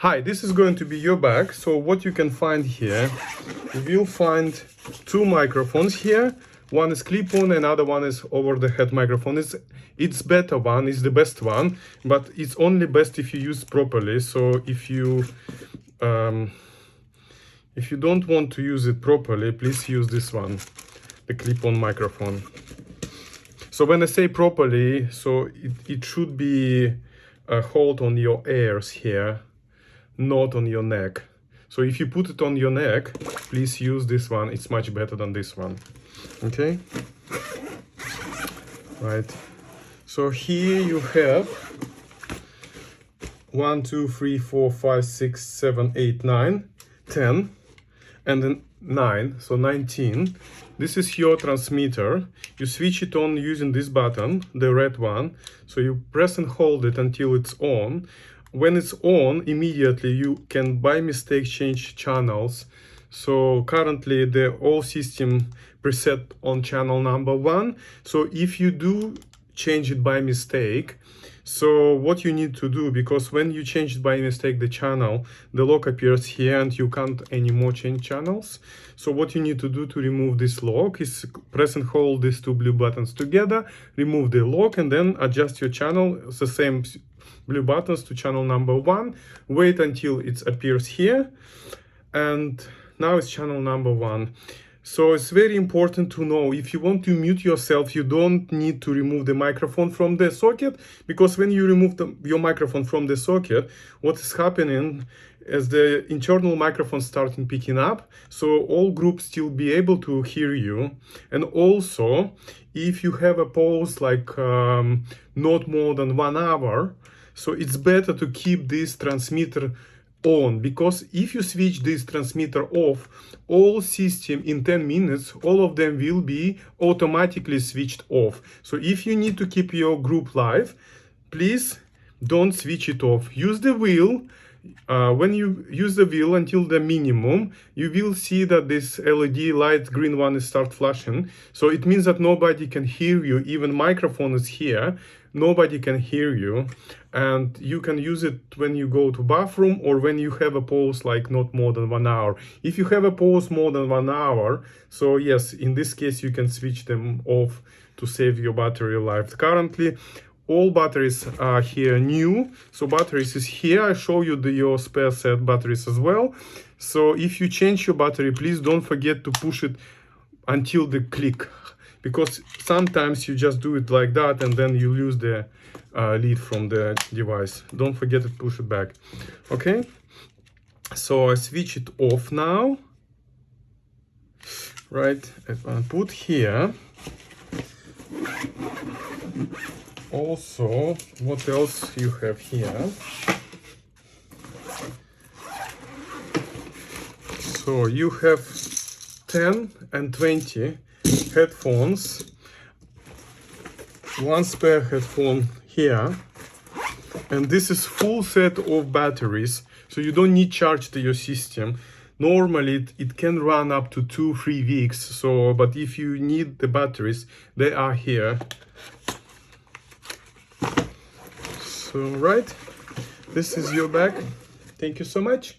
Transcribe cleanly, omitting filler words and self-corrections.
Hi, this is going to be your bag. So what you can find here, you will find two microphones here. One is clip-on, another one is over-the-head microphone. It's better one, it's the best one, but it's only best if you use properly. So if you don't want to use it properly, please use this one, the clip-on microphone. So when I say properly, so it should be hold on your ears here, not on your neck. So if you put it on your neck, please use this one. It's much better than this one. Okay, right. So here you have 1, 2, 3, 4, 5, 6, 7, 8, 9, 10, and then 9, so 19. This is your transmitter. You switch it on using this button, the red one. So you press and hold it until it's on. When it's on, immediately you can by mistake change channels. So currently the all system preset on channel number 1. So if you do change it by mistake, so what you need to do, because when you change it by mistake the channel, the lock appears here and you can't anymore change channels. So what you need to do to remove this lock is press and hold these two blue buttons together, remove the lock, and then adjust your channel, the same blue buttons to channel number 1. Wait until it appears here, and now it's channel number 1. So it's very important to know, if you want to mute yourself, you don't need to remove the microphone from the socket, because when you remove your microphone from the socket, what is happening is the internal microphone starting picking up, so all groups still be able to hear you. And also, if you have a pause like not more than 1 hour, so it's better to keep this transmitter on, because if you switch this transmitter off, all system in 10 minutes, all of them will be automatically switched off. So if you need to keep your group live, please don't switch it off. Use the wheel. When you use the wheel until the minimum, you will see that this LED light green one is start flashing. So it means that nobody can hear you. Even microphone is here. Nobody can hear you. And you can use it when you go to bathroom or when you have a pause like not more than 1 hour. If you have a pause more than 1 hour, so yes, in this case you can switch them off to save your battery life. Currently, all batteries are here new. So batteries is here. I show you your spare set batteries as well. So if you change your battery, please don't forget to push it until the click, because sometimes you just do it like that and then you lose the lead from the device. Don't forget to push it back. Okay, so I switch it off now. Right, I put here. Also, what else you have here? So you have 10 and 20 headphones, one spare headphone here, and this is full set of batteries, so you don't need charge to your system. Normally it can run up to 2-3 weeks, so but if you need the batteries, they are here. So right, this is your bag. Thank you so much.